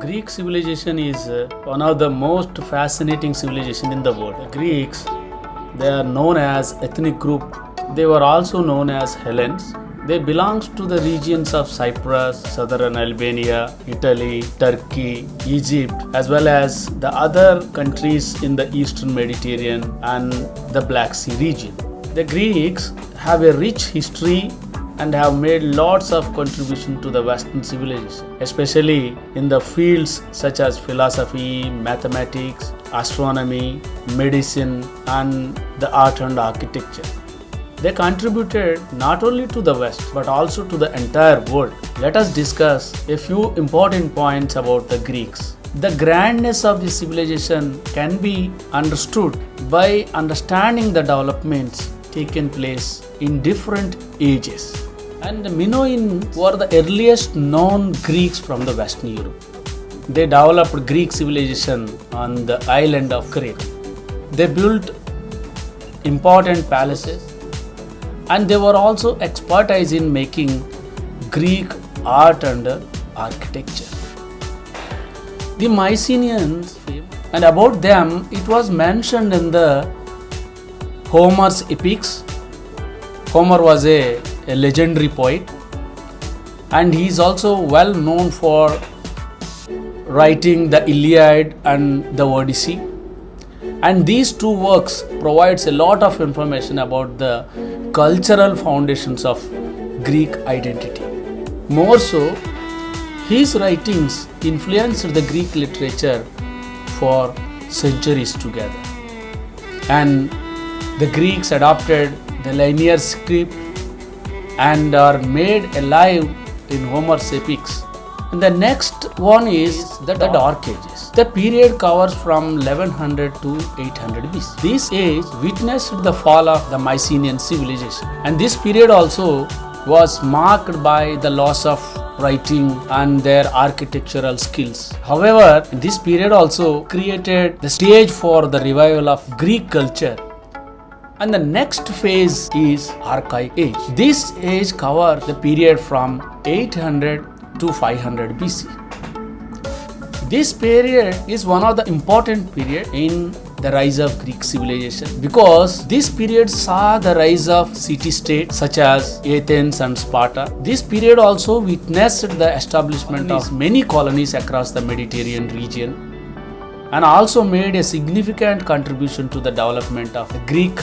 Greek civilization is one of the most fascinating civilization in the world. The Greeks, they are known as ethnic group. They were also known as Hellenes. They belongs to the regions of Cyprus, southern Albania, Italy, Turkey, Egypt, as well as the other countries in the eastern Mediterranean and the Black Sea region. The Greeks have a rich history and have made lots of contribution to the Western civilization, especially in the fields such as philosophy, mathematics, astronomy, medicine, and the art and architecture. They contributed not only to the West but also to the entire world. Let us discuss a few important points about the Greeks. The grandness of this civilization can be understood by understanding the developments taken place in different ages. And the Minoans were the earliest known Greeks from the Western Europe. They developed Greek civilization on the island of Crete. They built important palaces, and they were also expertise in making Greek art and architecture. The Mycenaeans, and about them it was mentioned in the Homer's epics. Homer was a legendary poet, and he is also well known for writing the Iliad and the Odyssey. And these two works provides a lot of information about the cultural foundations of Greek identity. More so, his writings influenced the Greek literature for centuries together. And the Greeks adopted the linear script and are made alive in Homer's epics. And the next one is the Dark Ages. The period covers from 1100 to 800 BC. This age witnessed the fall of the Mycenaean civilization, and this period also was marked by the loss of writing and their architectural skills. However, this period also created the stage for the revival of Greek culture. And the next phase is Archaic Age. This age covers the period from 800 to 500 BC. This period is one of the important period in the rise of Greek civilization, because this period saw the rise of city-states such as Athens and Sparta. This period also witnessed the establishment of many colonies across the Mediterranean region, and also made a significant contribution to the development of the Greek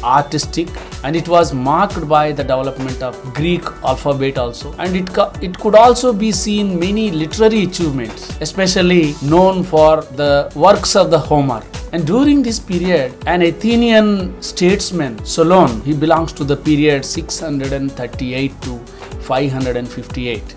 artistic, and it was marked by the development of Greek alphabet also, and it could also be seen many literary achievements, especially known for the works of the Homer. And during this period, an Athenian statesman, Solon, he belongs to the period 638 to 558.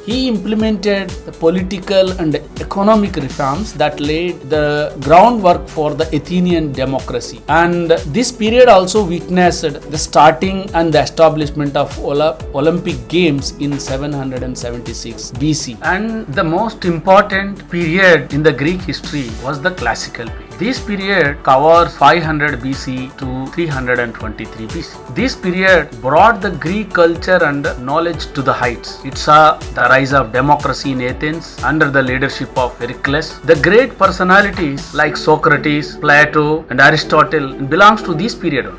He implemented the political and economic reforms that laid the groundwork for the Athenian democracy. And this period also witnessed the starting and the establishment of Olympic Games in 776 BC. And the most important period in the Greek history was the classical period. This period covers 500 BC to 323 BC. This period brought the Greek culture and knowledge to the heights. It saw the rise of democracy in Athens under the leadership of Pericles. The great personalities like Socrates, Plato, and Aristotle belongs to this period.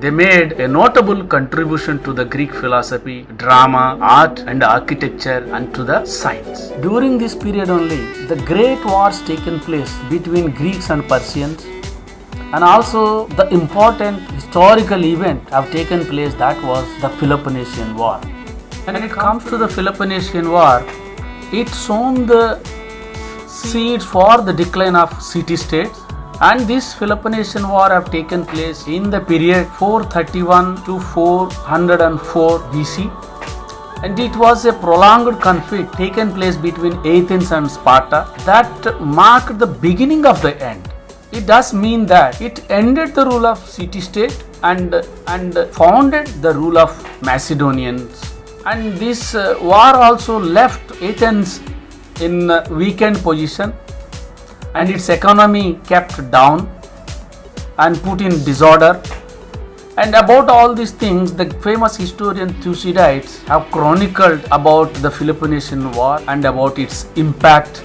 They made a notable contribution to the Greek philosophy, drama, art, and architecture, and to the science. During this period only, the great wars taken place between Greeks and Persians, and also the important historical event have taken place, that was the Peloponnesian War. When it comes to the Peloponnesian War, it sown the seeds for the decline of city-states. And this Peloponnesian War have taken place in the period 431 to 404 BC, and it was a prolonged conflict taken place between Athens and Sparta that marked the beginning of the end. It does mean that it ended the rule of city-state and founded the rule of Macedonians. And this war also left Athens in a weakened position, and its economy kept down and put in disorder, And about all these things, the famous historian Thucydides have chronicled about the Peloponnesian War and about its impact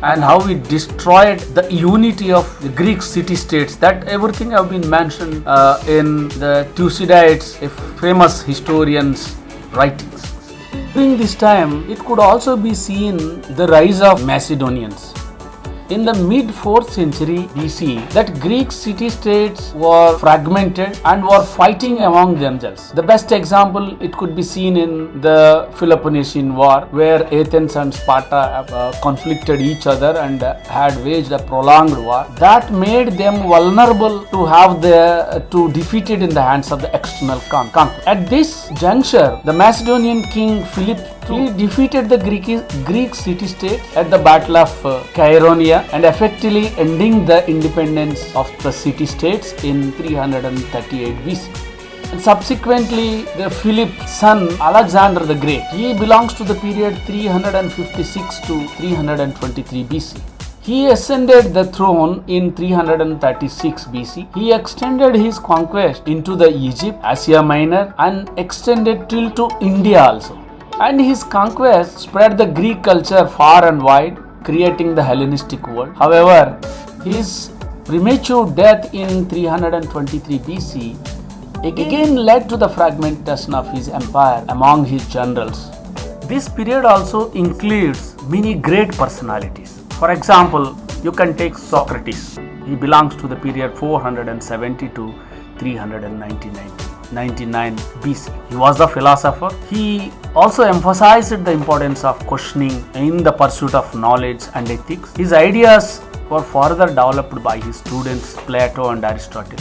and how it destroyed the unity of the Greek city-states. That everything have been mentioned in the Thucydides, a famous historian's writings. During this time, it could also be seen the rise of Macedonians. In the mid-4th century BC, that Greek city-states were fragmented and were fighting among themselves. The best example, it could be seen in the Peloponnesian War, where Athens and Sparta conflicted each other and had waged a prolonged war. That made them vulnerable to defeated in the hands of the external conqueror. At this juncture, the Macedonian king Philip he defeated the Greek city-state at the Battle of Chaeronea and effectively ending the independence of the city-states in 338 BC. And subsequently, the Philip's son Alexander the Great, he belongs to the period 356 to 323 BC. He ascended the throne in 336 BC. He extended his conquest into the Egypt, Asia Minor, and extended till to India also. And his conquest spread the Greek culture far and wide, creating the Hellenistic world. However, his premature death in 323 BC again led to the fragmentation of his empire among his generals. This period also includes many great personalities. For example, you can take Socrates. He belongs to the period 470 to 399 BC. He was a philosopher. He also emphasized the importance of questioning in the pursuit of knowledge and ethics. His ideas were further developed by his students Plato and Aristotle.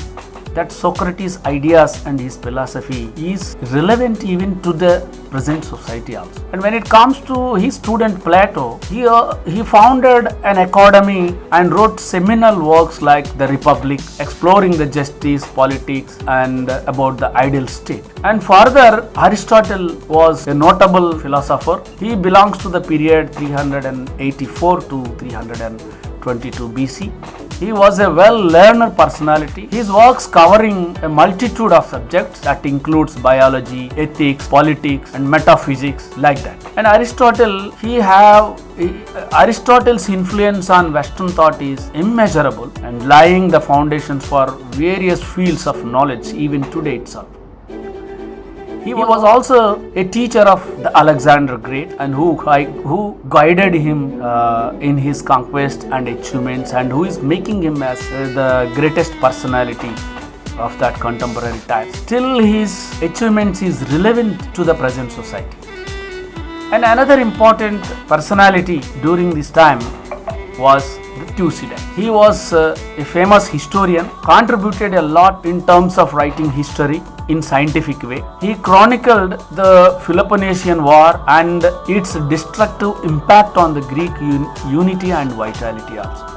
That Socrates' ideas and his philosophy is relevant even to the present society also. And when it comes to his student Plato, he founded an academy and wrote seminal works like The Republic, exploring the justice, politics, and about the ideal state. And further, Aristotle was a notable philosopher. He belongs to the period 384 to 322 BC. He was a well-learned personality. His works covering a multitude of subjects that includes biology, ethics, politics, and metaphysics like that. And Aristotle's influence on Western thought is immeasurable and laying the foundations for various fields of knowledge even today itself. He was also a teacher of the Alexander Great and who guided him in his conquest and achievements and who is making him as the greatest personality of that contemporary time. Still his achievements is relevant to the present society. And another important personality during this time was Thucydides. He was a famous historian, contributed a lot in terms of writing history in scientific way. He chronicled the Peloponnesian War and its destructive impact on the Greek unity and vitality also.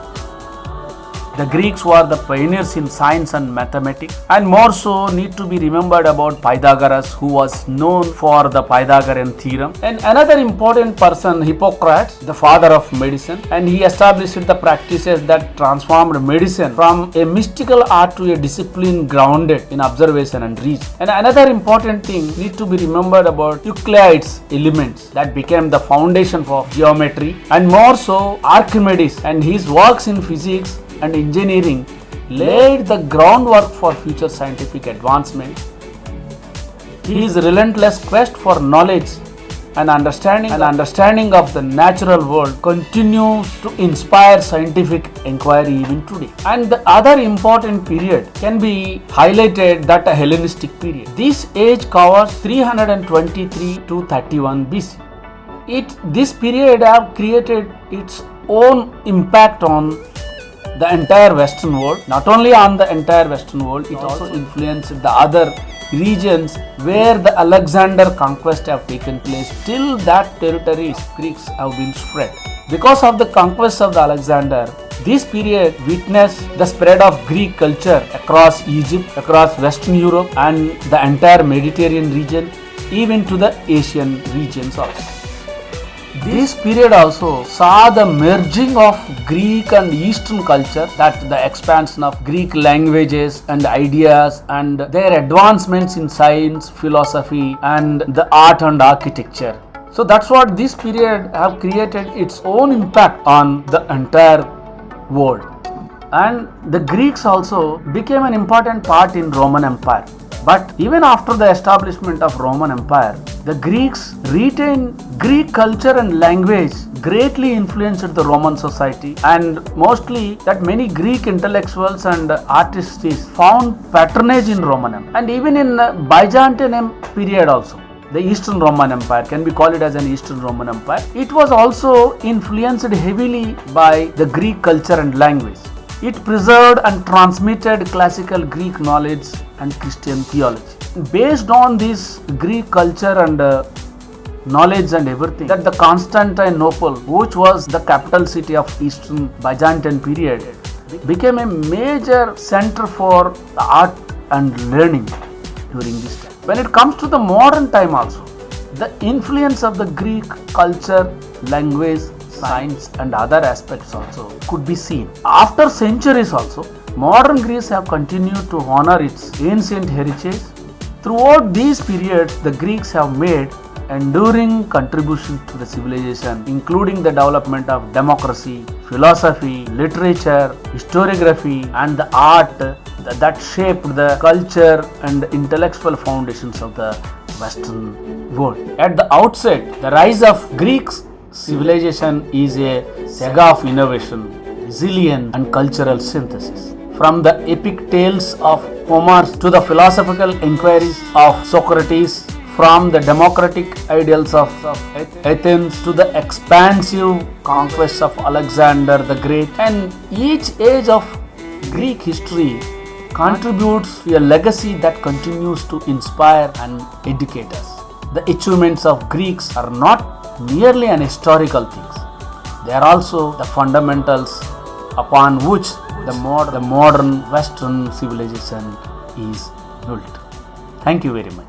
The Greeks were the pioneers in science and mathematics, and more so need to be remembered about Pythagoras, who was known for the Pythagorean theorem. And another important person, Hippocrates, the father of medicine, and he established the practices that transformed medicine from a mystical art to a discipline grounded in observation and reason. And another important thing need to be remembered about Euclid's elements that became the foundation for geometry, and more so Archimedes and his works in physics and engineering laid the groundwork for future scientific advancement. His relentless quest for knowledge and understanding of the natural world continues to inspire scientific inquiry even today. And the other important period can be highlighted, that a Hellenistic period. This age covers 323 to 31 BC. This period have created its own impact on the entire Western world. Not only on the entire Western world, it also influenced the other regions where the Alexander conquest have taken place. Till that territories, Greeks have been spread. Because of the conquest of the Alexander, this period witnessed the spread of Greek culture across Egypt, across Western Europe and the entire Mediterranean region, even to the Asian regions also. This period also saw the merging of Greek and Eastern culture, that the expansion of Greek languages and ideas and their advancements in science, philosophy and the art and architecture. So that's what this period have created its own impact on the entire world. And the Greeks also became an important part in Roman Empire. But even after the establishment of Roman Empire, the Greeks retained Greek culture and language greatly influenced the Roman society, and mostly that many Greek intellectuals and artists found patronage in Roman Empire. And even in Byzantine period also, the Eastern Roman Empire, can be called it as an Eastern Roman Empire, it was also influenced heavily by the Greek culture and language. It preserved and transmitted classical Greek knowledge and Christian theology. Based on this Greek culture and knowledge and everything, that the Constantinople, which was the capital city of Eastern Byzantine period, became a major center for art and learning during this time. When it comes to the modern time also, the influence of the Greek culture, language, science and other aspects also could be seen. After centuries also, modern Greece have continued to honor its ancient heritage. Throughout these periods, the Greeks have made enduring contributions to the civilization, including the development of democracy, philosophy, literature, historiography and the art that shaped the culture and intellectual foundations of the Western world. At the outset, the rise of Greeks civilization is a saga of innovation, resilience and cultural synthesis. From the epic tales of Homer to the philosophical inquiries of Socrates, from the democratic ideals of Athens to the expansive conquests of Alexander the Great, and each age of Greek history contributes to a legacy that continues to inspire and educate us. The achievements of Greeks are not merely an historical things. They are also the fundamentals upon which the modern Western civilization is built. Thank you very much.